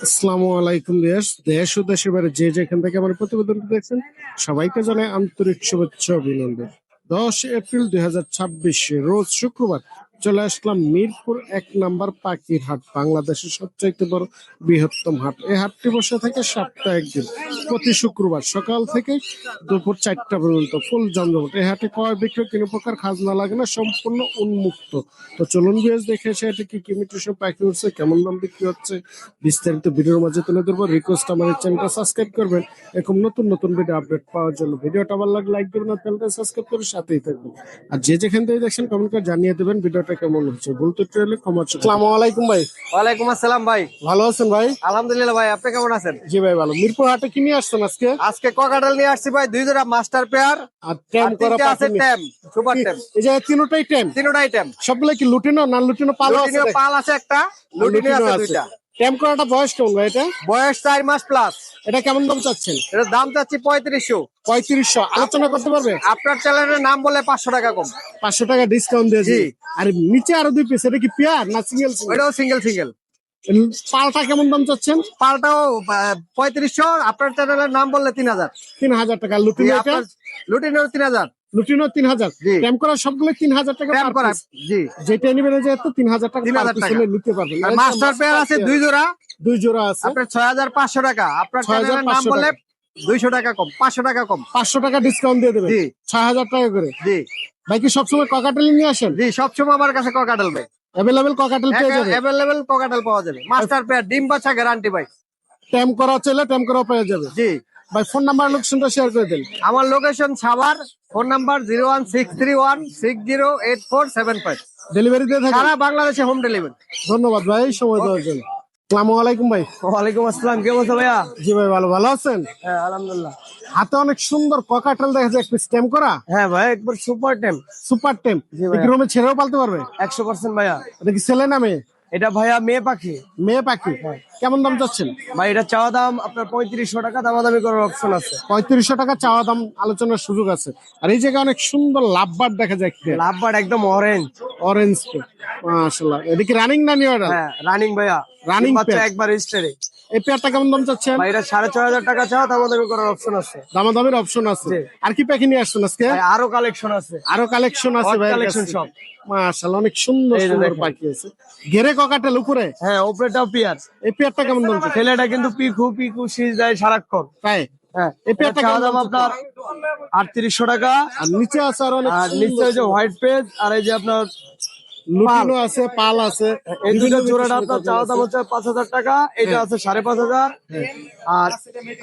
আসসালামু আলাইকুম দেশ দেশ ও দেশের বাইরে যে যেখান থেকে আমার প্রতিবেদনটি দেখছেন সবাইকে জানাই আন্তরিক শুভেচ্ছা ও অভিনন্দন। 10 এপ্রিল 2026 রোজ শুক্রবার চলে আসলাম মিরপুর 1 নম্বর পাখির হাট, বাংলাদেশের সবচাইতে বড় বৃহত্তম হাট। এই হাটটি বসে থাকে সপ্তাহে একদিন, প্রতি শুক্রবার সকাল থেকে দুপুর 4টা পর্যন্ত ফুল জমজমাট। এই হাটে ক্রয় বিক্রয় কোনো প্রকার খাজনা লাগে না, সম্পূর্ণ উন্মুক্ত। তো চলুন বিয়াস দেখে এসে এটা কি মিউটেশন পাখি উঠছে, কেমন দাম বিক্রি হচ্ছে, বিস্তারিত ভিডিওর মাঝে তুলে ধরবো। রিকোয়েস্ট আমার চ্যানেলটা সাবস্ক্রাইব করবেন এরকম নতুন নতুন ভিডিও আপডেট পাওয়ার জন্য। ভিডিওটা ভালো লাগলে লাইক করবেন আর চ্যানেলটা সাবস্ক্রাইব করে সাথেই থাকবেন। আর যে যেখান থেকে দেখছেন কমেন্ট করে জানিয়ে দেবেন ভিডিওটা কেমন হচ্ছে। বলতে চাইলে ক্ষমা চাই। আসসালামু আলাইকুম ভাই। ওয়ালাইকুম আসসালাম ভাই। ভালো আছেন ভাই? আলহামদুলিল্লাহ ভাই, আপনি কেমন আছেন? জি ভাই ভালো। মিরপুর হাটে কি নিয়ে আসছেন আজকে? আজকে ককাটেল নিয়ে আসছি ভাই, 2 জোড়া মাস্টার পেয়ার আর ট্যাম আর করা 3টে আছে পাখি। ট্যাম, সুপার ট্যাম। এই যে তিনটাই ট্যাম, 3টাই ট্যাম। সবগুলো কি লুটিনো না লুটিনো পালো আছে? লুটিনো পাল আছে একটা, লুটিনো আছে 2টা। ট্যাম করাটা বয়স কেমন ভাই এটা? বয়স 4 মাস প্লাস। এটা কেমন দাম চাচ্ছেন? এটার দাম চাচ্ছি 3500। 3500 আলোচনা করতে পারবে? আপনার চ্যানেলের নাম বলে 500 টাকা কম। 500 টাকা ডিসকাউন্ট দিয়ে জি। দিই। আর নিচে আরো 2 পিস, এটা কি পেয়ার না সিঙ্গেল? ওইটাও সিঙ্গেল সিঙ্গেল। পালটা কেমন দাম চাচ্ছেন? পালটাও 3500, আপনার চ্যানেলের নাম বললে 3000। 3000 টাকা। লুটিনো এটা? লুটিনো 3000। লুটিনো 3000। জি। ট্যাম করা সবগুলো 3000 টাকা ট্যাম per করা, piece। জি। যেটা নিবেন যে 3000 টাকা 3000 per piece টাকা। হলে নিতে পারবেন। আর মাস্টার পেয়ার আছে 2 জোড়া, 2 জোড়া আছে আপনার 6500 টাকা। আপনার চ্যানেলের নাম 6500 বলে টাকা। 200 টাকা কম, 500 টাকা কম। 500 টাকা ডিসকাউন্ট দিয়ে দেবেন। জি। 6000 টাকা করে। জি ভাই কি সবসময় ককাটেল নিয়ে আসেন? জি, সবসময় আমার কাছে ককাটেল ভাই, অ্যাভেলেবেল ককাটেল পেয়ে যাবেন। অ্যাভেলেবেল ককাটেল পাওয়া যাবে। মাস্টার পেয়ার, ডিম বাচ্চা গ্যারান্টি ভাই। ট্যাম করা চাইলে ট্যাম করা পেয়ে যাবে। জি। ভাই ফোন নাম্বার লোকেশনটা শেয়ার করে দেন। আমার location Savar, phone number 01631608475। Delivery দিয়ে থাকেন? সারা বাংলাদেশে হোম ডেলিভারি। ধন্যবাদ ভাই সময় দেওয়ার জন্য। আসসালামু আলাইকুম ভাই। ওয়ালাইকুম আসসালাম, কেমন আছো ভাইয়া? জি ভাই ভালো। ভালো আছেন? হ্যাঁ আলহামদুলিল্লাহ। হাতে অনেক সুন্দর ককাটেল দেখা যায়, একটা স্ট্যাম্প করা হ্যাঁ ভাই, একবার সুপার টেম। সুপার টেম। জি ভাই। কি রুমে ছেড়েও পালতে পারবে? 100% ভাইয়া। এটা কি ছেলে না মেয়ে? এটা ভাইয়া মেয়ে পাখি। মেয়ে পাখি। কেমন দাম চাচ্ছেন? ভাই এটা চাওয়া দাম আপনার 3500 টাকা, দামাদামি করার অপশন আছে। 3500 টাকা চাওয়া দাম, আলোচনার সুযোগ আছে। আর এই জায়গায় অনেক সুন্দর লাভবার দেখা যায়, লাভবার্ড একদম অরেঞ্জ। অরেঞ্জ। মাশাআল্লাহ। এটা কি রানিং না নিউ অর্ডার? হ্যাঁ রানিং ভাইয়া, রানিং বাচ্চা পেয়ার। একবার রেজিস্টারে। এই পেয়ারটা কেমন দাম চাচ্ছেন? ভাই এটা 6500 টাকা চাওয়া, দামাদামি করার অপশন আছে। দামাদামির অপশন আছে। জি। আর কি পাখি নিয়ে আসছেন আজকে? ভাই আরো কালেকশন আছে, আরো কালেকশন আছে হট ভাই কালেকশন সব। মাশাআল্লাহ অনেক সুন্দর এই যে সুন্দর দেখেন। পাখি আছে। ঘেরে ককাটেল উপরে। হ্যাঁ উপরেটাও পিয়ার। এই পেয়ারটা কেমন দাম চাচ্ছেন? ছেলেটা কিন্তু পিকু পিকু সিজ দেয় সারাক্ষণ। তাই? হ্যাঁ এই পেয়ারটা চাওয়া কেমন দাম দাম আপনার 3800 টাকা। আর নিচে আছে আর অনেক আর নিচে ওই যে হোয়াইট পেজ, আর এই যে আপনার লুটিনো আছে, পাল আছে। এই দুটো বিভিন্ন জোড়াটা মিউটেশনের আপনার ককাটেল চাওয়া দাম আছে। হচ্ছে 5000 টাকা, এটা আছে 5500। আর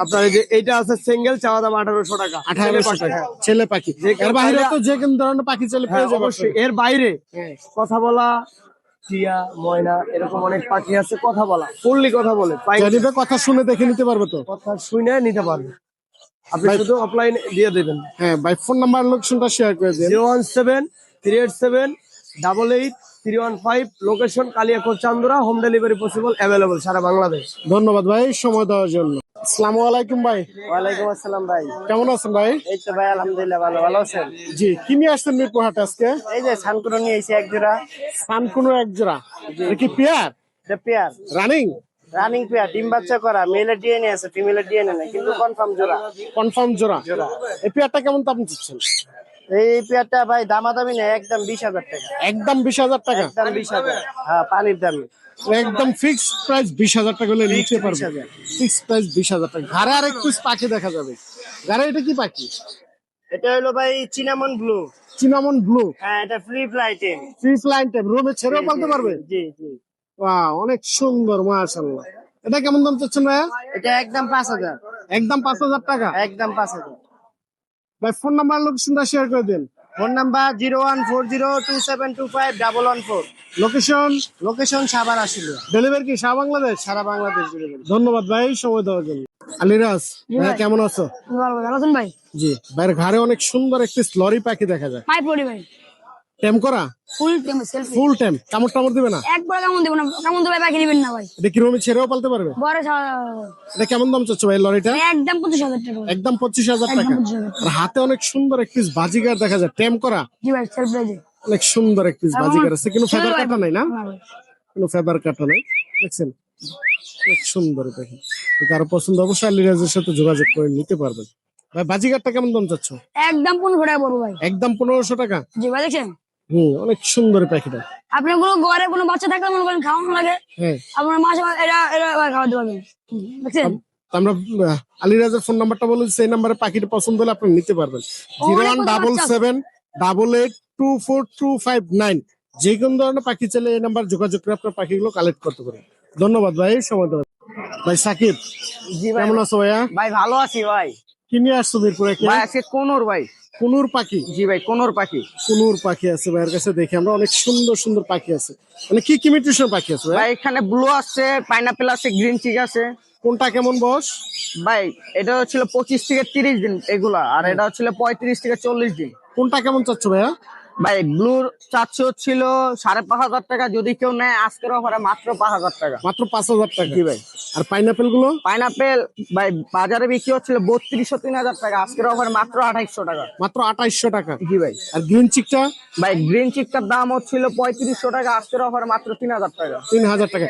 আপনার এই যে এইটা আছে সিঙ্গেল, চাওয়া দাম 1800 টাকা। 1800 টাকা ছেলে পাখি। যে কেউ এর বাইরে চাইলে- তো যে কোন ধরনের পাখি চাইলে হ্যাঁ পেয়ে যাবে। অবশ্যই। এর বাইরে কথা বলা, টিয়া, ময়না, এরকম অনেক পাখি আছে কথা বলা, ফুললি কথা বলে। জানিবে কথা শুনে দেখে নিতে পারবে তো? কথা শুনে নিতে পারবে, আপনি ভাই- শুধু অফলাইন দিয়ে দেবেন। হ্যাঁ ভাই ফোন নাম্বার লোকেশনটা শেয়ার করে দেন। 01738781315, লোকেশন কালিয়াকোট চান্দুরা, হোম ডেলিভারি পসিবল, অ্যাভেলেবল সারা বাংলাদেশ। ধন্যবাদ ভাই সময় দেওয়ার জন্য। আসসালামু আলাইকুম ভাই। ওয়ালাইকুম আসসালাম ভাই। কেমন আছেন ভাই? এই তো ভাই আলহামদুলিল্লাহ ভালো। ভালো আছেন? জি। কি নিয়ে আসছেন মিরপুর হাটে আজকে? এই যে সানকুনো নিয়ে এসে এক জোড়া। সানকুনো এক জোড়া। এটা কি পেয়ার? এটা পেয়ার, রানিং? রানিং পেয়ার, ডিম বাচ্চা করা। মেলের ডিএনএ আছে, ফিমেলের ডিএনএ নেই, কিন্তু কনফার্ম জোড়া। কনফার্ম জোড়া। এই পেয়ারটা কেমন দাম চাচ্ছেন? এই পেয়ারটা ভাই দামাদামি নেই, একদম 20000 টাকা। একদম 20000 টাকা। একদম 20000। হ্যাঁ পানির দামি। একদম ফিক্সড প্রাইস 20000 টাকা হলে নিতে পারবে। 20,000 ফিক্সড প্রাইস 20000 টাকা। ঘরে আর একটু পাখি দেখা যাবে। ঘরে এটা কি পাখি? এটা হলো ভাই চিনামন ব্লু। Cinnamon blue. হ্যাঁ এটা free fighting. Free flying type. রুমে ছেড়েও পালতে পারবে? জি জি। বাহ অনেক সুন্দর মাশাআল্লাহ। এটা কেমন দাম চাচ্ছেন ভাইয়া? এটা একদম 5000। একদম 5000 টাকা। একদম 5000। ভাই ফোন নাম্বার লোকেশনটা শেয়ার করে দিন। Phone number 01402725114। Location? Location Savar আসলে। ডেলিভারি কি সারা বাংলাদেশ? সারা বাংলাদেশ ডেলিভারি। ধন্যবাদ ভাই সময় দেওয়ার জন্য। আলিরাজ ভাই কেমন আছো? ভালো আছেন ভাই? জি। ভাইয়ের ঘরে অনেক সুন্দর একটি স্লরি পাখি দেখা যায়। পাইপ পড়ি ভাই, টেম করা? ফুল টেম সেলফি। Full time. কামড় টামড় দিবে না? একবার কেমন দেবো না, কেমন দেবো বাকি নেবেন না ভাই। এটা কি রুমে ছেড়েও পালতে পারবে? বড় এটা কেমন দাম চাচ্ছ ভাই লরিটা? একদম 25,000 টাকা ভাই। একদম 25,000 টাকা। একদম 25,000 আর হাতে অনেক সুন্দর এক পিস বাজিগার দেখা যায়। টেম করা? জি ভাই সেলফ রাইজে। অনেক সুন্দর এক পিস বাজিগার আছে, কিন্তু ফেদার কাটা নাই না? না ভাই। কোনো ফেদার কাটা নাই। দেখছেন অনেক সুন্দর পাখি। তো কারো পছন্দ অবশ্যই আলিরাজের সাথে যোগাযোগ করে নিতে পারবেন। ভাই বাজিগারটা কেমন দাম চাচ্ছ? একদম 1500 টাকা পড়বো ভাই। একদম 1500 টাকা। জি ভাই দেখছেন, অনেক সুন্দর এই পাখিটা। আপনার কোনো ঘরে কোনো বাচ্চা থাকলে মনে করেন খাওয়ানো লাগে, হ্যাঁ, আপনার মাসে মাসে এটা এটা ভাই খাওয়াতে পারবেন। দেখছেন, তো আমরা আলিরাজের ফোন নাম্বারটা বলে দিচ্ছি, এই নাম্বারে পাখিটা পছন্দ হলে আপনি নিতে পারবেন। অনেক কথা বাচ্চা আছে। 01778824249। যে কোনো ধরনের পাখি চাইলে এই নাম্বার যোগাযোগ করে আপনার পাখিগুলো কালেক্ট করতে পারেন। ধন্যবাদ ভাই, সময় দেওয়ার। ভাই সাকিব, জি ভাই। কেমন আছো ভাইয়া? ভাই ভালো আছি ভাই। কি নিয়ে আসছো মিরপুরে? ভাই আজকে কোনোর ভাই। কুনুর পাখি। জি ভাই, কোনোর পাখি। কুনুর পাখি আছে ভাইয়ের কাছে, দেখি আমরা অনেক সুন্দর সুন্দর পাখি আছে। মানে কি কি মিউটেশন পাখি আছে ভাই? ভাই এখানে ব্লু আছে, পাইনাপেল আছে, গ্রিন চিক আছে। কোনটা কেমন বয়স? ভাই এটা হচ্ছিল 25 থেকে 30 দিন এগুলা, আর এটা হচ্ছিল 35 থেকে 40 দিন। কোনটা কেমন চাচ্ছ ভাইয়া? ভাই ব্লুর চারশো হচ্ছিল 5,500 টাকা, যদি কেউ নেয় আজকের অফারে মাত্র 5,000 টাকা। মাত্র 5000 টাকা। জি ভাই। আর পাইনাপেল গুলো? পাইনাপেল ভাই বাজারে বিক্রি হচ্ছিল 3200 3000 টাকা, আজকের অফারে মাত্র 2800 টাকা। মাত্র 2800 টাকা। জি ভাই। আর গ্রিন চিকটা? ভাই গ্রিন চিকটার দাম হচ্ছিল 3500 টাকা, আজকের অফারে মাত্র 3000 টাকা। 3000 টাকা।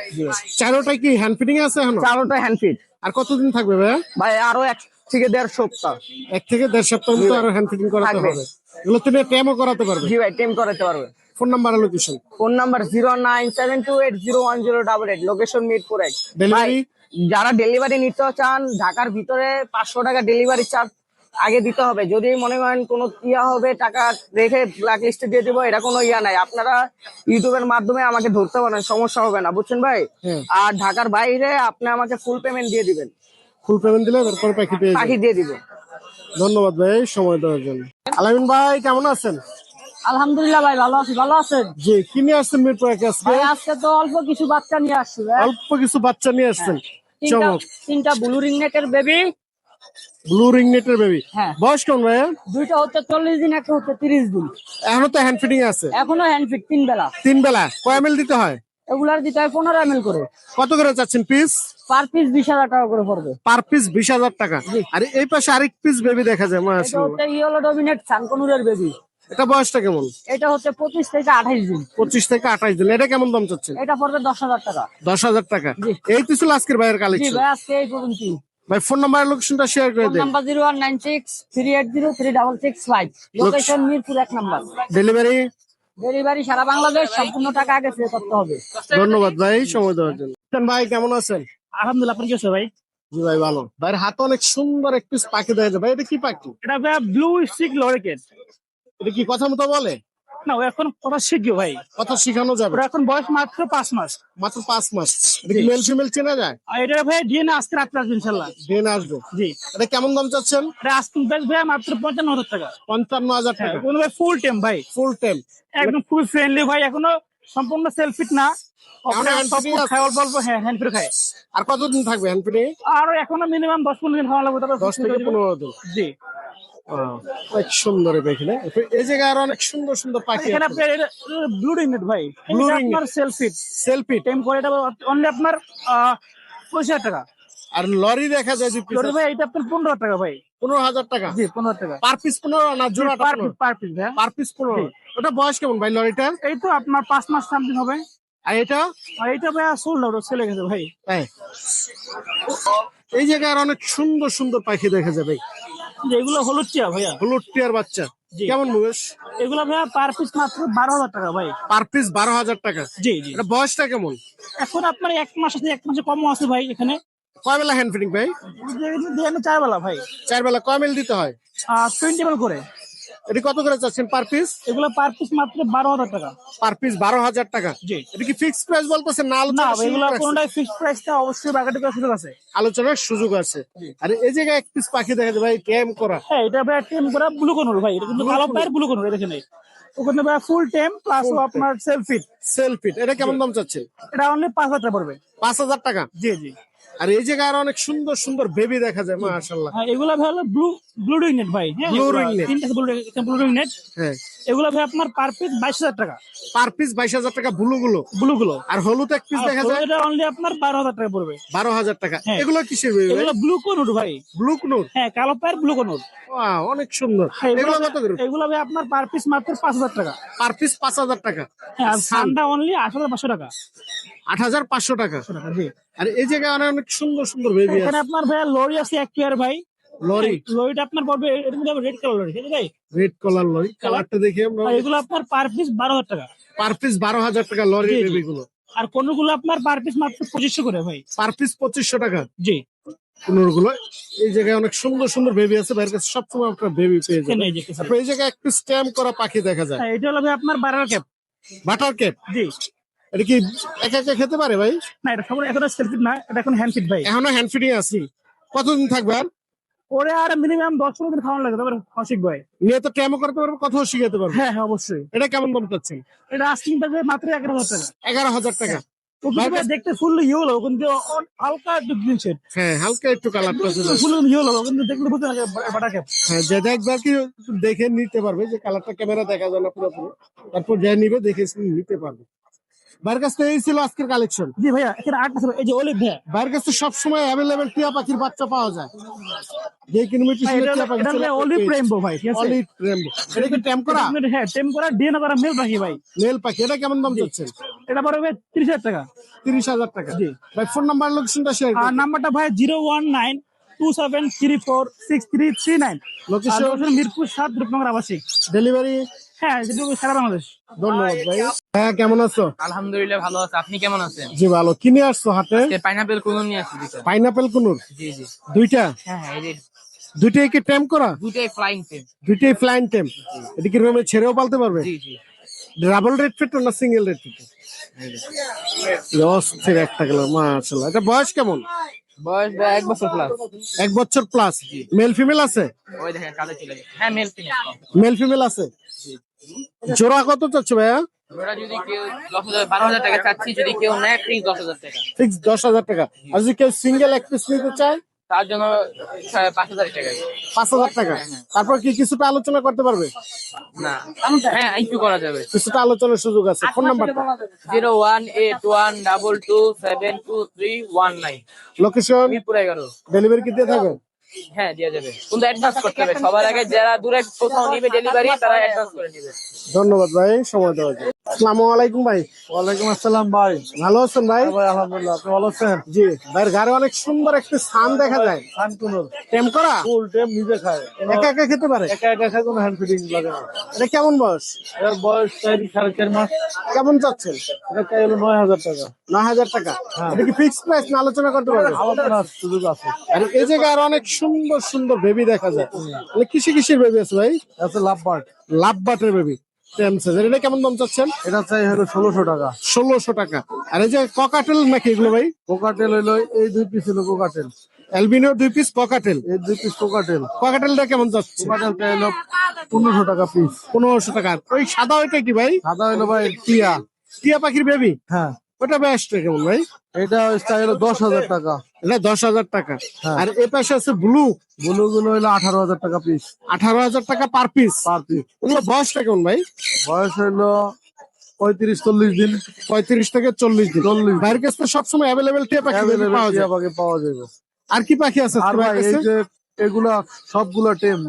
চারোটাই কি হ্যান্ড ফিটিং আছে এখনো? চারোটা হ্যান্ডফিট। আর কতদিন থাকবে ভাইয়া? ভাই আরো 1 থেকে 1.5 সপ্তাহ 1 থেকে 1.5 সপ্তাহ মতো আর হ্যান্ড ফিটিং করাতে থাকবে। হবে। এগুলো তুমি টেমও করাতে পারবে? জি ভাই, টেম করাতে পারবে। ফোন নাম্বার আর লোকেশন? Phone number 09728010088, location Mirpur 1। Delivery? যারা ডেলিভারি নিতে চান ঢাকার ভিতরে 500 টাকা ডেলিভারি চার্জ আগে দিতে হবে। যদি মনে করেন কোনো ইয়া হবে টাকা রেখে ব্ল্যাক লিস্টে দিয়ে দিব, এটা কোনো ইয়া নাই। আপনারা ইউটিউবের মাধ্যমে আমাকে ধরতে পারেন, সমস্যা হবে না, বুঝছেন ভাই। হ্যাঁ। আর ঢাকার বাইরে আপনি আমাকে ফুল পেমেন্ট দিয়ে দিবেন, ফুল পেমেন্ট দিলে তারপর পাখি পেয়ে পাখি যাবেন। দিয়ে দিব। ধন্যবাদ ভাই সময় দেওয়ার জন্য। আলামিন ভাই কেমন আছেন? আলহামদুলিল্লাহ ভাই, ভালো আছি। ভালো আছেন জি, কি নিয়ে আসছেন মিরপুরে আজকে? ভাই? আজকে তো অল্প কিছু বাচ্চা নিয়ে আসছি ভাই। অল্প কিছু বাচ্চা নিয়ে আসছেন। চমক। তিনটা ব্লু রিংনেটের বেবি। ব্লু রিংনেটের বেবি। হ্যাঁ। বয়স কেমন ভাইয়া? দুইটা হচ্ছে 40 দিন, একটা হচ্ছে 30 দিন। এখনো তো হ্যান্ড ফিটিং আছে? এখনো হ্যান্ডফিট 3 বেলা। 3 বেলা। কয় এমএল দিতে হয়? এগুলার দিতে হয় 15 ml করে। কত করে চাচ্ছেন পিস? পার পিস 20,000 টাকা করে পড়বে। পার পিস 20,000 টাকা। আর এই পাশে আরেক পিস বেবি দেখা যায় এটা মাশাআল্লাহ। হচ্ছে ইয়েলো ডমিনেট সানকনুরের বেবি। এটা বয়সটা কেমন? এটা হচ্ছে 25 থেকে 28 দিন। 25 থেকে 28 দিন। এটা কেমন দাম চাচ্ছেন? এটা পড়বে 10,000 টাকা। 10,000 টাকা। জি। এই তো ছিল আজকের ভাইয়ের জি কালেকশন। ভাই, আজকে এই পর্যন্তই। ভাই ফোন নাম্বার লোকেশনটা শেয়ার করে ফোন দেন। Number 01963803665, location Mirpur 1 number. Delivery? Delivery সারা বাংলাদেশ, সম্পূর্ণ টাকা আগে পে করতে হবে। ধন্যবাদ ভাই সময় দেওয়ার জন্য। ভাই কেমন আছেন? আলহামদুলিল্লাহ, আপনি কি আছে ভাই? জি ভাই ভালো। ভাইয়ের হাতে অনেক সুন্দর এক পিস পাখি দেখা যায়। ভাই এটা কি পাখি? এটা ভাই ব্লু স্টিক লরিকেট। এটা কি কথা মতো বলে? না, ও এখন কথা শিখবে ভাই। কথা শিখানো যাবে? ওরা এখন বয়স মাত্র 5 মাস। মাত্র 5 মাস। এটা কি মেল ফিমেল চেনা যায়? আর এটা ভাই ডিএনএ আজকে রাত্রে আসবে ইনশাল্লাহ। দিন আসবে। জি। এটা কেমন দাম চাচ্ছেন? এটা আজকে বেশ ভাই মাত্র 55,000 টাকা। 55,000 টাকা। কোনো ভাই ফুল টেম ভাই, ফুল টাইম। একদম খুবই ফ্রেন্ডলি ভাই। এখনো সম্পূর্ণ সেলফিট না, এখনো hand feeding আছে? খায় অল্প অল্প। হ্যাঁ, হ্যান্ড ফিট খায়। আর কতদিন থাকবে হ্যান্ড ফিডিং? আর এখনো মিনিমাম 10-15 দিন খাওয়া লাগবে, তারপর 10 থেকে 15 দিন। জি। অনেক সুন্দর এই পাখি না? এই জায়গায় আরো অনেক সুন্দর সুন্দর পাখি এখানে আছে। আপনার ব্লু রিংনেট ভাই, Blue এটা ringnet। আপনার সেলফিট সেলফি। টেম করে। এটা অনলি আপনার 25,000 টাকা। আর লরি দেখা যায় যে লরি ভাই এটা আপনার 15,000 টাকা ভাই। 15,000 টাকা। জি, 15,000 টাকা পার পিস 15 না জোড়াটা? পার পিস ভাই। Per piece 15। ওটা বয়স কেমন ভাই লরিটা? এই তো আপনার 5 মাস সামথিং হবে। আর এটা? আর এটা ভাই সোল্ড আউট, চলে গেছে ভাই। হ্যাঁ। এই জায়গায় আর অনেক সুন্দর সুন্দর পাখি দেখা যায় ভাই। যে এগুলো হলুদ টিয়া ভাইয়া। হলুদ টিয়ার বাচ্চা। জি। কেমন বয়স? এগুলো ভাইয়া পার পিস মাত্র 12,000 টাকা ভাই। পার পিস 12,000 টাকা। জি জি। এটা বয়সটা কেমন? এখন আপনার 1 মাস আছে, 1 মাসে কমও আছে ভাই। এখানে কয় বেলা হ্যান্ড ফিডিং ভাই? 4 বেলা ভাই। 4 বেলা। কয় মেল দিতে হয়? 20 ml করে। এটা কত করে চাচ্ছেন পার পিস? এগুলো পার পিস মাত্র 12,000 টাকা। পার পিস 12,000 টাকা। জি। এটা কি ফিক্সড প্রাইস বলতেছেন না না আলোচনা? ভাই, এগুলো কোনটাই ফিক্সড প্রাইসটা অবশ্যই বাগাটে করার সুযোগ আছে। আলোচনার সুযোগ আছে। আর এই জায়গায় এক পিস পাখি দেখা যায় ভাই টেম করা। হ্যাঁ, এটা ভাই টেম করা ব্লু কনুর ভাই। এটা কিন্তু কালো পায়ের ব্লু কনুর, দেখেন এই। ওখানে ভাই ফুল টেম প্লাস আপনার সেলফিট। সেলফিট। এটা কেমন দাম চাচ্ছেন? এটা অনলি 5,000 টাকা পড়বে। 5,000 টাকা। জি জি। আর এই জায়গায় আরো অনেক সুন্দর সুন্দর বেবি দেখা যায় মাশাআল্লাহ। হ্যাঁ, এগুলা ভাই হলো ব্লু ব্লু রিং নেট ভাই, হ্যাঁ Blue ring net। তিনটা ব্লু রিং নেট। হ্যাঁ, এগুলো ভাই আপনার পার পিস 22,000 টাকা, পার পিস 22,000 টাকা ব্লু গুলো। ব্লু গুলো। আর হলুদ এক পিস দেখা যায় এটা অনলি আপনার 12,000 টাকা পড়বে। 12,000 টাকা। হ্যাঁ। এগুলো কিসের বেবি ভাই? এগুলো ব্লু কোনুর ভাই, ব্লু কুনুর। হ্যাঁ কালো পায়ের ব্লু কোনুর। অনেক সুন্দর। এগুলো কত করে? এগুলো ভাই আপনার পার পিস মাত্র 5,000 টাকা। পার পিস 5,000 টাকা। হ্যাঁ, আর সান সানটা অনলি 8,500 টাকা। 8,500 টাকা। জি। আর এই জায়গায় অনেক সুন্দর সুন্দর বেবি এখানে আছে। আপনার ভাই লরি আছে এক পেয়ার ভাই। লরি, লরিটা আপনার পড়বে এর মধ্যে রেড কালার লরি, ঠিক আছে ভাই? Red colour lorry. কালারটা দেখে আমরা আর এগুলো আপনার পার পিস 12,000 টাকা। পার পিস 12,000 টাকা লরি জি, জি। বেবি গুলো। আর কোনগুলো আপনার পার পিস মাত্র 2500 করে ভাই। পার পিস 2,500 টাকা জি। কুনুর গুলো। এই জায়গায় অনেক সুন্দর সুন্দর বেবি আছে, ভাইয়ের কাছে সবসময় আপনার বেবি পেয়ে যাবেন। এখানে এই যে কিছু। তারপর এই জায়গায় একটু স্ট্যাম্প করা পাখি দেখা যায়, হ্যাঁ, এটা হলো ভাই আপনার বারার ক্যাপ। Butter cap. জি। এটা কি একা একা খেতে পারে ভাই? না, এটা সবার এখন সেলফি না, এটা এখন হ্যান্ড ফিট ভাই। এখনো হ্যান্ড ফিডিং আছে। কতদিন থাকবে আর? ওরে আর মিনিমাম 10-15 দিন খাওয়ানো লাগে, তারপর খাওয়া ভাই। নিয়ে তো ট্যামও করতে পারবে, কথাও শিখাতে পারবে। হ্যাঁ হ্যাঁ অবশ্যই। এটা কেমন দাম চাচ্ছেন? এটা আস্কিং থাকবে মাত্র 11,000 টাকা। 11,000 টাকা। ও কিন্তু ভাই দেখতে ফুল ইয়েলো, কিন্তু হালকা একটু গ্রিন শেড। হ্যাঁ, হালকা একটু কালারটা আছে। ফুল ইয়েলো, কিন্তু দেখলে বুঝতে লাগে বাটার ক্যাপ। হ্যাঁ, যে একবার কি দেখে নিতে পারবে, যে কালারটা ক্যামেরা দেখা যায় না পুরোপুরি, তারপর যে নিবে দেখে নিতে পারবে। ভাইয়ের কাছে এই ছিল আজকের কালেকশন। জি ভাইয়া, এখানে আট আছে, এই যে অলিভ ভাইয়া। ভাইয়ের কাছে সবসময় অ্যাভেলেবেল টিয়া পাখির বাচ্চা পাওয়া যায়। যে কিলোমিটার ভাই, এটা অলিভ রেইনবো ভাই, ঠিক আছে? Olive rainbow. এটা কি ট্যাম করা? হ্যাঁ, টেম করা ডিএনএ করা মেল পাখি ভাই। মেল পাখি। এটা কেমন দাম চাচ্ছেন? এটা পড়বে 30,000 টাকা। 30,000 টাকা। জি। ভাই ফোন নাম্বার লোকেশনটা শেয়ার আর করুন। নাম্বারটা ভাই 01927346339। লোকেশন মিরপুর 7 রূপনগর আবাসিক। ডেলিভারি। হ্যাঁ, যেটুকু সারা বাংলাদেশ। ধন্যবাদ ভাই। হ্যাঁ, কেমন আছো? আলহামদুলিল্লাহ ভালো আছে, আপনি কেমন আছেন? জি ভালো। কিনে আসছো হাতে? পাইনাপেল কোন নিয়ে আসছি দুইটা। পাইনাপেল কুনুর জি জি। দুইটা? হ্যাঁ হ্যাঁ, এই যে দুইটাই কি ট্যাম করা? দুইটাই ফ্লাইং পেন। দুইটাই ফ্লাইং ট্যাম। এটা কি রুমে ছেড়েও পালতে পারবে? জি জি। ডাবল রেড ফিট না সিঙ্গেল রেড ফিট? অস্থির একটা কালার, মাশাআল্লাহ। এটা বয়স কেমন? বয়স 1 বছর প্লাস। 1 বছর প্লাস। মেল ফিমেল আছে? ওই দেখেন কালে চলে গেছে। হ্যাঁ মেল ফিমেল। মেল ফিমেল আছে। জোড়া কত চাচ্ছে ভাইয়া? ওরা যদি কেউ 10,000 12,000 টাকা চাচ্ছি, যদি কেউ নেয় ফিক্স 10,000 টাকা। ফিক্স 10,000 টাকা। আর যদি কেউ সিঙ্গেল এক পিস নিতে চায় তার জন্য 5,000 টাকা। 5,000 টাকা। তারপর কি কিছুটা আলোচনা করতে পারবে? না, হ্যাঁ একটু করা যাবে। কিছুটা আলোচনার সুযোগ আছে। ফোন নাম্বারটা? 01812227319। লোকেশন? মিরপুর 11। ডেলিভারি কি দিয়ে থাকবে? হ্যাঁ দেওয়া যাবে, কিন্তু অ্যাডভান্স করতে হবে। সবার আগে যারা দূরে কোথাও নিবে ডেলিভারি, তারা অ্যাডভান্স করে নেবে। ধন্যবাদ ভাই, সময় দেওয়ার জন্য। আসসালামু আলাইকুম ভাই। ওয়ালাইকুম আসসালাম ভাই। ভালো আছেন ভাই? ভাই আলহামদুলিল্লাহ, আপনি ভালো আছেন? জি। ভাইয়ের ঘরে অনেক সুন্দর একটা সান দেখা যায়। শান্তনুর টেম করা? ফুল টেম নিজে খায়, একা একা খেতে পারে? একা একা খায়, কোনো হ্যান্ড ফিডিং লাগে না। এটা কেমন বয়স? এর বয়স 4.5 মাস। কেমন চাচ্ছেন? এটা চাই হলো 9,000 টাকা। 9,000 টাকা। এটা কি ফিক্সড প্রাইস না আলোচনা করতে পারবে? আলোচনার সুযোগ আছে। আর এই জায়গায় আর অনেক সুন্দর সুন্দর বেবি দেখা যায়। মানে কিসে কিসের বেবি আছে ভাই? আছে লাভ বার্ড। লাভ বাটের বেবি। এটা কেমন দাম চাচ্ছেন? এটা চাই হলো 1,600 টাকা। 1,600 টাকা। আর এই যে ককাটেল নাকি এগুলো ভাই? কোকাটেল হইলো এই 2 পিস হলো কোকাটেল। Albino 2 piece cockatiel. এই 2 পিস কোকাটেল। ককাটেলটা কেমন যাচ্ছে? কোকাটেলটা হলো 1,500 টাকা পিস। 1,500 টাকা। ওই সাদা ওইটা কি ভাই? সাদা হইলো ভাই টিয়া। টিয়া পাখির বেবি? হ্যাঁ, ওটা বেস্ট কেমন ভাই? এটা চাই হলো 10,000 টাকা। এটা 10,000 টাকা। হ্যাঁ। আর এ পাশে আছে ব্লু। ব্লু গুলো হইলো 18,000 টাকা পিস। 18,000 টাকা পার পিস। Per piece. ওগুলো বয়সটা কেমন ভাই? বয়স হইলো 35-40 দিন। 35 থেকে 40 দিন। ভাইয়ের কাছে তো সবসময় অ্যাভেলেবেল টিয়া পাখি Available পাওয়া টিয়া যায়। পাখি পাওয়া যাবে। আর কি পাখি আছে আর ভাইয়ের ভাই কাছে? এই যে এগুলা সবগুলা টেম,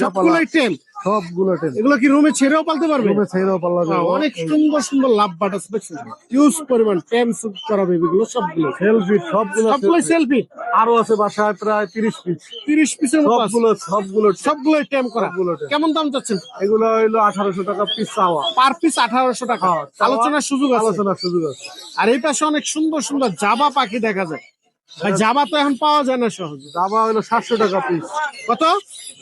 সবগুলোই টেম। সবগুলা টেম। এগুলো কি রুমে ছেড়েও পালতে পারবে? রুমে ছেড়েও পাল্লা যাবে। অনেক সুন্দর সুন্দর লাভ বাট আছে দেখছেন? হিউজ পরিমাণ টেম সুট করা বেবিগুলো সবগুলো। সেলফি সবগুলো সবগুলো সেলফি। আরো আছে বাসায় প্রায় 30 পিস। 30 পিসের মতো আছে। সবগুলো সবগুলো টেম করা। সবগুলো টেম। কেমন দাম চাচ্ছেন? এগুলো হইলো 1800 টাকা পিস চাওয়া। পার পিস 1800 টাকা। হ্যাঁ, চাওয়া। আলোচনার সুযোগ আছে। আলোচনার সুযোগ আছে। আর এই পাশে অনেক সুন্দর সুন্দর জাবা পাখি দেখা যায়। ভাই জাবা তো এখন পাওয়া যায় না সহজে। দাবা হইলো 700 টাকা পিস। কত?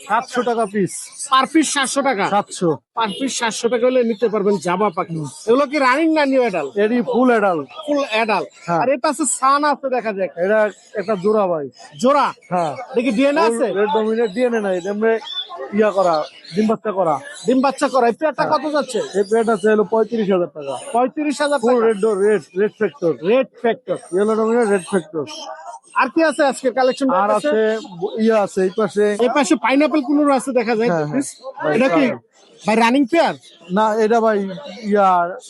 700 টাকা পিস। পার পিস 700 টাকা। 700। পার পিস 700 টাকা হলে নিতে পারবেন জাবা পাখি। এগুলো কি রানিং না নিউ অ্যাডাল? এডি ফুল এডাল। Full adult. হ্যাঁ। আর এই পাশে সান আছে দেখা যায়। এটা একটা জোড়া ভাই। জোড়া? হ্যাঁ। দেখি ডিএনএ আছে? রেড ডমিনেট ডিএনএ নাই, এমনি ইয়া করা, ডিম বাচ্চা করা। ডিম বাচ্চা করা। এই পেয়ারটা কত যাচ্ছে? এই পেট আছে হলো 35,000 টাকা। 35,000 ফুল টাকা। Red factor. Red factor. Yellow dominate red factor. আর কি আছে আজকে কালেকশন? আর আছে ইয়ে আছে এই পাশে। এই পাশে পাইনাপেল কুনুর আছে দেখা যায়। হ্যাঁ, হ্যাঁ। এটা কি ভাই রানিং পেয়ার? না এটা ভাই ইয়া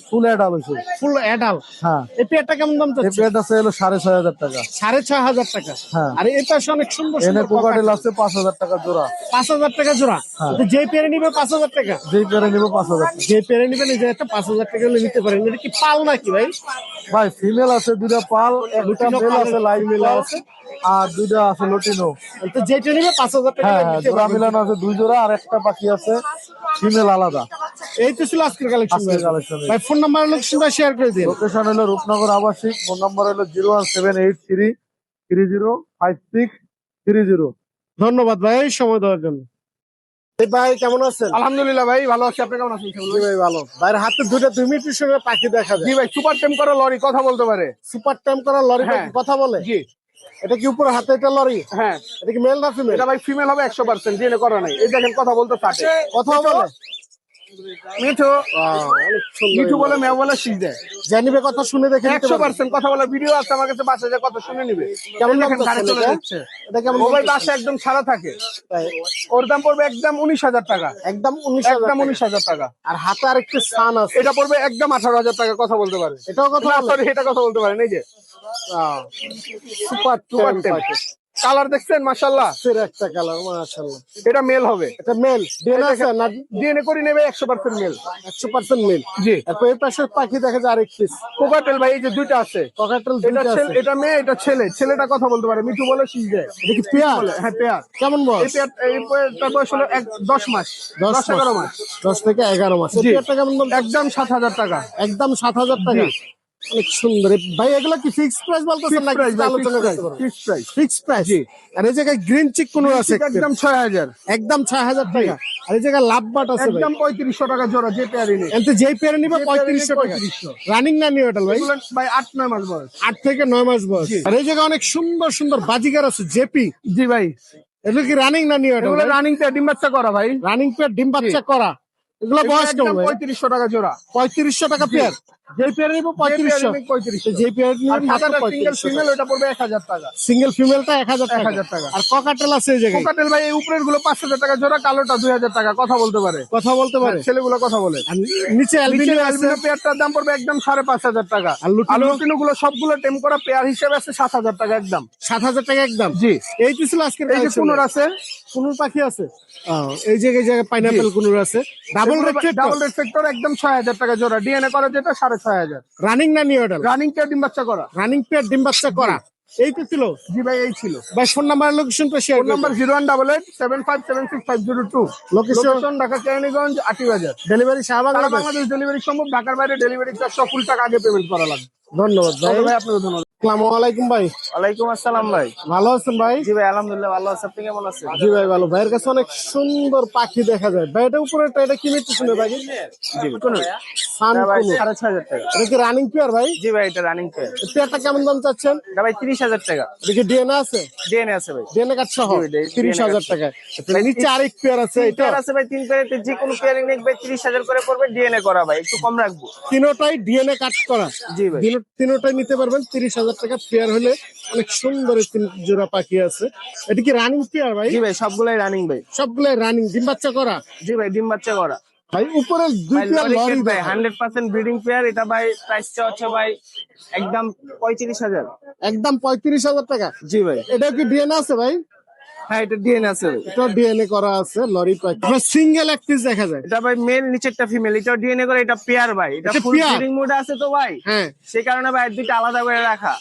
ফুল অ্যাডাল হয়েছে। Full adult. হ্যাঁ এই পেয়ারটা কেমন দাম এই চাচ্ছে? পেয়ারটা আছে হলো 6,500 টাকা। 6,500 টাকা। হ্যাঁ। আর এই পাশে অনেক সুন্দর এনে সুন্দর কোকাটেল আছে 5,000 টাকা জোড়া। 5,000 টাকা জোড়া। হ্যাঁ। তো যে পেয়ারে নিবে 5,000 টাকা। যেই পেয়ারে নিবো 5,000 টাকা। যে পেয়ারে নিবেন এই যে একটা 5,000 টাকা হলে নিতে পারেন। এটা কি পাল নাকি ভাই? ভাই ফিমেল আছে 2টা পাল, একটা লুটিনো মেল পাল, আছে লাইভ female মেল আছে। আছে, আর 2টা আছে লটিনো। তো যেটা নিবে 5,000 টাকা হ্যাঁ হলে হ্যাঁ, নিতে জোড়া পারবেন। মিলানো আছে 2 জোড়া, আর একটা বাকি আছে ফিমেল আলাদা। এই তো ছিল আজকের কালেকশন। আজকের collection। ভাই ফোন নাম্বার লোকেশনটা শেয়ার করে দিন। লোকেশন হলো রূপনগর আবাসিক, ফোন নাম্বার হলো 01783305630। ধন্যবাদ ভাই সময় দেওয়ার জন্য। এই ভাই কেমন আছেন? আলহামদুলিল্লাহ ভাই ভালো আছি, আপনি কেমন আছেন? জি ভাই ভালো। ভাইয়ের হাতে দুটো 2 মিনিটের সঙ্গে পাখি দেখা যায়। জি ভাই, সুপার টেম করা লরি কথা বলতে পারে। সুপার টাইম করা লরি হ্যাঁ। পাখি কথা বলে? জি এটা কি উপরে হাতে এটা লরি? হ্যাঁ, এটা কি মেল না ফিমেল? এটা ভাই ফিমেল হবে 100%, ডিএনএ করা নাই। এই দেখেন কথা বলতে থাকে, কথা বলে? মিঠু অনেক সুন্দর। মিঠু বলে মেয়ে বলে শিখ দেয়। জানিবে কথা শুনে দেখে নিতে পারবেন। 100% কথা বলে ভিডিও আছে আমার কাছে, বাসায় যায় কথা শুনে নিবে। কেমন দাম দেখেন গাড়ি চাচ্ছেন চলে এটা? যাচ্ছে। এটা কেমন ও দাম ভাই চাচ্ছেন? বাসা একদম সারা থাকে, তাই, ওর দাম পড়বে একদম 19,000 টাকা। একদম 19,000 একদম টাকা। 19,000 টাকা। আর হাতে আরেকটা সান আছে। এটা পড়বে একদম 18,000 টাকা, কথা বলতে পারে। এটাও কথা না বলে? সরি, এটা কথা বলতে পারে। এই যে সুপার সুপার টেম কালার দেখছেন মাশাআল্লাহ, একটা কালার মাশাআল্লাহ। এটা মেল হবে। এটা মেল ডিএনএ আছে না? ডিএনএ করে নেবে 100% মেল। 100% মেল। জি তারপর এই পাশে পাখি দেখা যায় আরেক পিস কোকাটেল ভাই, এই যে দুইটা আছে। ককাটেল এটা দুইটা আছে। এটা মেয়ে, এটা ছেলে। ছেলেটা কথা বলতে পারে, মিঠু বলে শিখ দেয়। এটা কি পেয়ার? হ্যাঁ পেয়ার। কেমন এই বয়স? পেয়ার, এই পেয়ারটার বয়স হলো 10 মাস, 10-11 মাস। 10 থেকে 11 মাস। এই জি। পেয়ারটা কেমন দাম? একদম 7,000 টাকা। একদম 7,000 টাকা। অনেক সুন্দর। ভাই এগুলো কি ফিক্স প্রাইস বলতেছেন নাকি প্রাইস ভাই, আলোচনা করতে পারবো? Fix price. Fix price. আর এই জায়গায় গ্রিন চিক কোন আছে? একদম 6,000। একদম 6,000 টাকা। আর এই জায়গায় লাভ বাট আছে ভাই। একদম 3500 টাকা জোড়া, যে পেয়ারই নেই। এতে যেই পেয়ারে নিবে যে পেয়ারে নিবে 3500 টাকা। 3500 রানিং না নিউ এটা ভাই? এগুলো ভাই 8-9 মাস বয়স। 8 থেকে 9 মাস বয়স। জি। আর এই জায়গায় অনেক সুন্দর সুন্দর বাজিগার আছে জেপি। জি ভাই, এগুলো কি রানিং না নিউ এটা? এগুলো রানিং পেয়ার, ডিম বাচ্চা করা ভাই। রানিং পেয়ার ডিম বাচ্চা করা। এগুলো এগুলো বয়স একদম কেমন ভাই? 3500 টাকা জোড়া। 3500 টাকা পেয়ার। যেই পেয়ারে নিবে 3500। 3500। যেই পেয়ারে নিবে আর মাত্র সাদাটা সিঙ্গেল 3500 ফিমেল, ওটা পড়বে 1000 টাকা। সিঙ্গেল ফিমেলটা 1000 টাকা। 1000 টাকা। আর ককাটেল আছে এই জায়গায়। কোকাটেল ভাই এই উপরের গুলো 5,000 টাকা জোড়া, কালোটা 2,000 টাকা, কথা বলতে পারে। কথা বলতে পারে। ছেলেগুলো কথা বলে। আর নিচে অ্যালবিনো আছে। অ্যালবিনো পেয়ারটার দাম পড়বে একদম 5,500 টাকা। আর লুটিনো? লুটিনো গুলো সবগুলো টেম করা পেয়ার হিসেবে আছে 7,000 টাকা একদম। 7,000 টাকা একদম। জি। এই তো ছিল আজকের এই যে collection। কুনুর আছে, কুনুর পাখি আছে। এই জায়গায় পাইনাপেল কুনুর আছে। Double red double red factor একদম 6,000 টাকা জোড়া, ডিএনএ করা যেটা 6,500। রানিং না নিউ এটা? রানিং পেয়ার ডিম বাচ্চা করা। রানিং পেয়ার ডিম বাচ্চা করা। এই তো ছিল জি ভাই, এই ছিল। ভাই। ফোন নাম্বার লোকেশনটা share phone number 01887576502। Location Dhaka Keraniganj, Atibazar. Delivery সারা শাহবাগ। বাংলাদেশ ডেলিভারি সম্ভব, ঢাকার বাইরে ডেলিভারি চার্জ ফুল টাকা আগে পেমেন্ট করা লাগবে। ধন্যবাদ ভাই। ভাই আপনাকে ধন্যবাদ। আসসালামু আলাইকুম ভাই। ওয়ালাইকুম আসসালাম ভাই। ভালো আছেন ভাই? জি ভাই আলহামদুলিল্লাহ ভালো আছি, আপনি কেমন আছেন? জি ভাই ভালো। ভাইয়ের কাছে অনেক সুন্দর পাখি দেখা যায় ভাই। এটা উপরে এটা কি নিতে শুনে ভাই? জি কোন সান ভাই কুনুর। 6,500 টাকা। এটা কি রানিং পেয়ার ভাই? জি ভাই এটা রানিং পেয়ার। এই পেয়ারটা কেমন দাম চাচ্ছেন? এটা ভাই 30,000 টাকা। এটা কি ডিএনএ আছে? ডিএনএ আছে ভাই। ডিএনএ কার্ড সহ জি, DNA 30,000 টাকা। নিচে আরেক পেয়ার আছে। এটা পেয়ার আছে ভাই, 3 পেয়ারে যে কোনো পেয়ারিং নেক ভাই 30,000 করে পড়বে, ডিএনএ করা ভাই, একটু কম রাখবো। তিনোটাই ডিএনএ কাট করা। জি ভাই। তিনোটাই নিতে পারবেন 30,000 টাকা পেয়ার হলে। অনেক সুন্দর এই 3 জোড়া পাখি আছে। এটা কি রানিং পেয়ার ভাই? জি ভাই সবগুলাই রানিং ভাই। সবগুলো রানিং ডিম বাচ্চা করা। জি ভাই ডিম বাচ্চা করা ভাই উপরে দুই ভাই, পেয়ার লরি ভাই দেখায়। 100% ব্রিডিং পেয়ার। এটা ভাই প্রাইসটা হচ্ছে ভাই একদম 35,000। একদম 35,000 টাকা। জি ভাই। এটা কি ডিএনএ আছে ভাই? হ্যাঁ এটা ডিএনএ আছে ভাই। এটা ডিএনএ করা আছে লরি পাখি। সিঙ্গেল এক পিস দেখা যায়। এটা ভাই মেল, নিচেরটা ফিমেল, এটা ডিএনএ করে, এটা পেয়ার ভাই। এটা এটা ফুল পেয়ার? ব্রিডিং মোডে আছে তো ভাই, হ্যাঁ। সেই কারণে ভাই দুইটা আলাদা করে রাখা।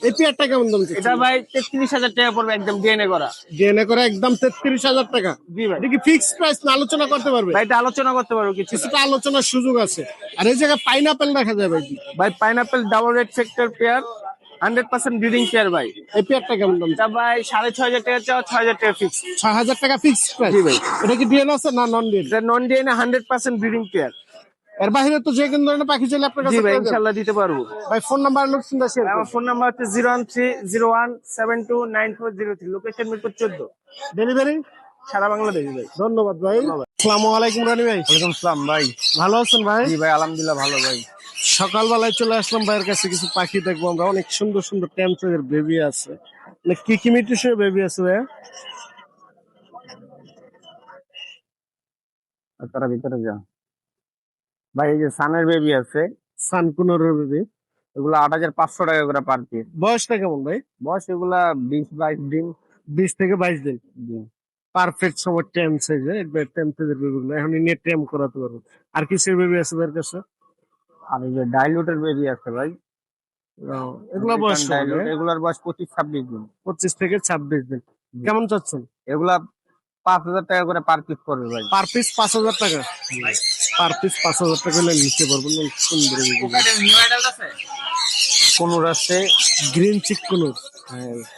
এই পেয়ারটা কেমন দাম? এটা ভাই 33,000 টাকা পড়বে একদম ডিএনএ করা। ডিএনএ করা একদম 33,000 টাকা। জি ভাই। এটা কি ফিক্স প্রাইস না আলোচনা করতে পারবে? ভাই এটা আলোচনা করতে পারবো কিছু। কিছুটা আলোচনার সুযোগ আছে। আর এই জায়গায় পাইনাপেল দেখা যায় ভাই। ভাই pineapple double red factor pair 100% breeding pair ভাই। এই পেয়ারটা কেমন দাম? এটা ভাই 6,500 টাকা চাও, 6,000 টাকা ফিক্স। 6,000 টাকা ফিক্স প্রাইস। জি ভাই। এটা কি ডিএনএ আছে না নন ডিএনএ? এটা নন ডিএনএ 100% ব্রিডিং পেয়ার। এর বাইরে তো যে কোনো ধরনের পাখি চাইলে আপনার জি কাছে ভাই পেয়ে যাবেন। ইনশাআল্লাহ দিতে পারবো। ভাই ফোন নাম্বার লোকেশনটা শেয়ার আমার ফোন নাম্বার হচ্ছে 01301729403, লোকেশন মিরপুর 14, ডেলিভারি সারা বাংলাদেশ ভাই। ধন্যবাদ ভাই। আসসালামু আলাইকুম রানি ভাই। ওয়ালাইকুম আসসালাম ভাই। ভালো আছেন ভাই? জি ভাই আলহামদুলিল্লাহ ভালো ভাই। সকালবেলায় চলে আসলাম ভাইয়ের কাছে কিছু পাখি দেখবো আমরা। অনেক সুন্দর সুন্দর ট্যামচের বেবি আছে। কি কি মিউটেশন বেবি আছে ভাইয়া? তারা ভিতরে যা ভাই, এই যে সানের বেবি আছে, সান কুনোর বেবি। এগুলো 8,500 টাকা করে পার পিস। বয়সটা কেমন ভাই? বয়স এগুলা 20-22 দিন। 20 থেকে 22 দিন। পারফেক্ট সময় টেম সাইজে, একবার টেম সাইজের বেবিগুলো এখন নিয়ে টেম করাতে পারবো। আর কিসের বেবি আছে তার কাছে? আর এই যে ডাইলুটের বেবি আছে ভাই, এগুলা বয়স কেমন ডাইলুট, ভাই? এগুলার বয়স 25-26 দিন। 25 থেকে 26 দিন। কেমন চাচ্ছেন? এগুলা 5,000 টাকা করে পার পিস পড়বে ভাই। পার পিস 5,000 টাকা। পার পিস 5,000 টাকা হলে নিতে পারবেন। অনেক সুন্দর কোনুর আছে, গ্রিন চিক কুনুর।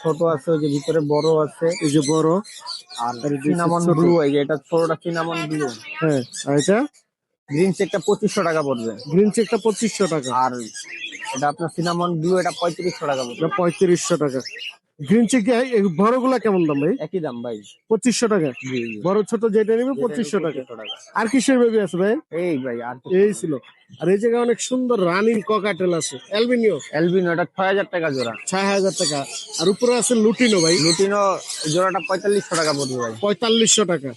ছোট আছে, ওই যে ভিতরে বড় আছে, এই যে বড়, আর আর এই যে সিনামন ছোট। ব্লু, এই যে এটা ছোটটা সিনামন ব্লু। হ্যাঁ, আর এটা গ্রিন চেকটা 2,500 টাকা পড়বে। গ্রিন চিকটা 2500 টাকা। আর এটা আপনার সিনামন ব্লু, এটা 3,500 টাকা পড়বে। এটা 3500 টাকা। গ্রিন চিক বড় গুলা কেমন দাম ভাই? একই দাম ভাই। 2500 টাকা। জি জি। বড় ছোট যেটা নেবে 2500 টাকা। আর কিসের বেবি আছে ভাই? এই ভাই, আর এই ছিল। আর এই জায়গায় অনেক সুন্দর রানিং ককাটেল আছে, অ্যালবিনিও। এলবিনো, এটা 6,000 টাকা জোড়া। 6000 টাকা। আর উপরে আছে লুটিনো ভাই, লুটিনো জোড়াটা 4,500 টাকা পড়বে ভাই। 4500 টাকা।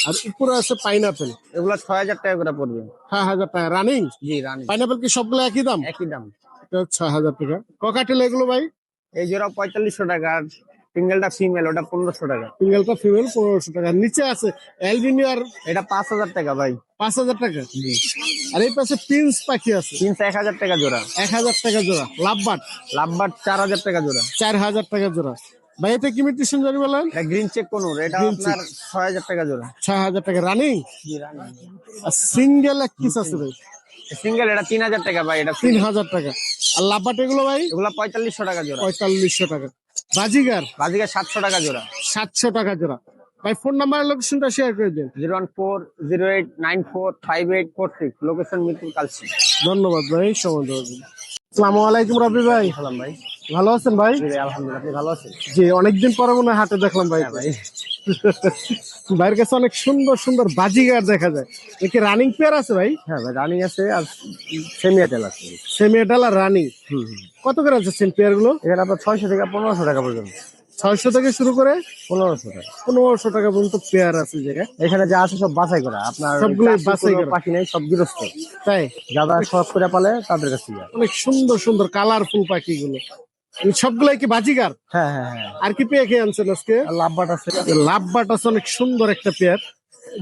আর উপরে আছে পাইনাপেল, এগুলা 6,000 টাকা করে পড়বে। 6000 টাকা রানিং। জি রানি, পাইনাপেল কি সবগুলো একই দাম? একই দাম। এটা 6000 টাকা। ককাটেল এগুলো ভাই? এই জোড়া 4,500 টাকা, আর সিঙ্গেলটা ফিমেল, ওটা 1,500 টাকা। সিঙ্গেলটা ফিমেল 1500 টাকা। আর নিচে আছে অ্যালবিনিও, আর এটা 5,000 টাকা ভাই। 5000 টাকা। আর এই পাশে প্রিন্স পাখি আছে, 1,000 টাকা জোড়া। 1000 টাকা জোড়া। লাভবার্ড লাভবার্ড 4,000 টাকা জোড়া। 4000 টাকা জোড়া। ভাই এটা কি মিউটেশন জানি বলেন? এটা গ্রিন চেক কোনুর, এটা Green আপনার 6,000 টাকা জোড়া। 6000 টাকা রানিং। জি রানি। আর সিঙ্গেল এক পিস আছে ভাই, সিঙ্গেল এটা 3,000 টাকা ভাই, এটা 3000 টাকা। আর লাভবার্ড এগুলো ভাই এগুলা 4,500 টাকা জোড়া। 4500 টাকা। বাজিগার বাজিকা 700 টাকা জোড়া। 700 টাকা জোড়া। ভাই ফোন নাম্বার লোকেশনটা শেয়ার করে দিন। 01408945846, লোকেশন মিরপুর কালসি। ধন্যবাদ ভাই, সময় দেওয়ার জন্য। আসসালামু আলাইকুম রাবি ভাই। সালাম ভাই। ভালো আছেন ভাই? জি ভাই, আলহামদুলিল্লাহ, আপনি ভালো আছেন? জি, অনেকদিন পরে মনে হয় হাটে দেখলাম ভাই। ভাই ভাইয়ের কাছে অনেক সুন্দর সুন্দর বাজিগার দেখা যায়। একে রানিং পেয়ার আছে ভাই? হ্যাঁ ভাই, রানিং আছে আর সেমিয়াটেল আছে। সেমিয়াটাল আর রানিং। কত করে যাচ্ছেন পেয়ার গুলো? এখানে আপনার 600 থেকে 1,500 টাকা পর্যন্ত। 600 থেকে শুরু করে 1,500 টাকা। 1500 টাকা পর্যন্ত পেয়ার আছে জায়গায়। এখানে যা আছে সব বাছাই করা, আপনার সবগুলোই কাশি বাছাই কোনো করা। পাখি নেই, সব গৃহস্থ, তাই যারা শখ করে পালে তাদের কাছে যায়। অনেক সুন্দর সুন্দর কালারফুল পাখিগুলো। সবগুলাই কি বাজিগার? হ্যাঁ হ্যাঁ হ্যাঁ। আর কি পেয়ে খেয়ে আনছেন আজকে? আর লাভবাট আছে। লাভবাট আছে, অনেক সুন্দর একটা পেয়ার।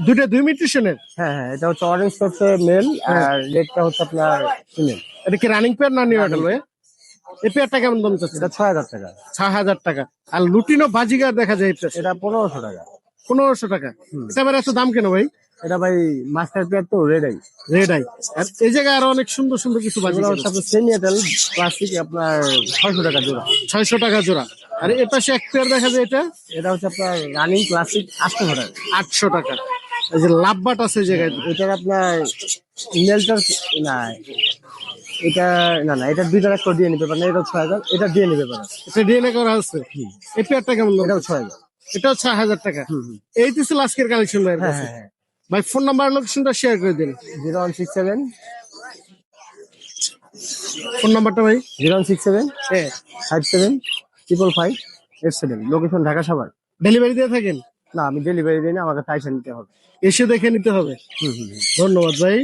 দুইটা 2 মিউটেশনের। হ্যাঁ হ্যাঁ, এটা হচ্ছে অরেঞ্জ হচ্ছে মেল, আর রেডটা হচ্ছে আপনার ফিমেল। এটা কি রানিং পেয়ার না নিউডাল ভাই? এই পেয়ারটা কেমন দাম চাচ্ছে? এটা 6,000 টাকা। 6000 টাকা। আর লুটিনো বাজিগার দেখা যায় এটা এটা 1,500 টাকা। 1500 টাকা। এটা আবার এত দাম কেন ভাই? এটা ভাই মাস্টার পেয়ার তো, রেড আই। Red eye. আর এই জায়গায় আরো অনেক সুন্দর সুন্দর কিছু এগুলো বাজিগার হচ্ছে আপনার সেমিয়াটেল ক্লাসিক, আপনার 600 টাকা জোড়া। 600 টাকা জোড়া। আর এ পাশে এক পেয়ার দেখা যায়, এটা এটা হচ্ছে আপনার রানিং ক্লাসিক 800 টাকা। 800 টাকা। এই যে লাভবাট আছে এই জায়গায়। এটার আপনার মেলটার না, এটা না না, এটা 2টার একটা দিয়ে নিতে পারেন। এটা 6,000, এটা দিয়ে নিতে পারেন। এটা ডিএনএ করা আছে। এই পেয়ারটা কেমন দাম? এটাও 6,000। এটাও 6000 টাকা। এই তো ছিল আজকের কালেকশন ভাই। হ্যাঁ হ্যাঁ হ্যাঁ। ভাই ফোন নাম্বার লোকেশনটা শেয়ার করে দিন। 0167 ফোন নাম্বারটা ভাই। 0167 হ্যাঁ। 57 555 87, লোকেশন ঢাকা সাভার। ডেলিভারি দিয়ে থাকেন? না, আমি ডেলিভারি দিই না, আমাকে পয়সা নিতে হবে। এসে দেখে নিতে হবে। ধন্যবাদ ভাই।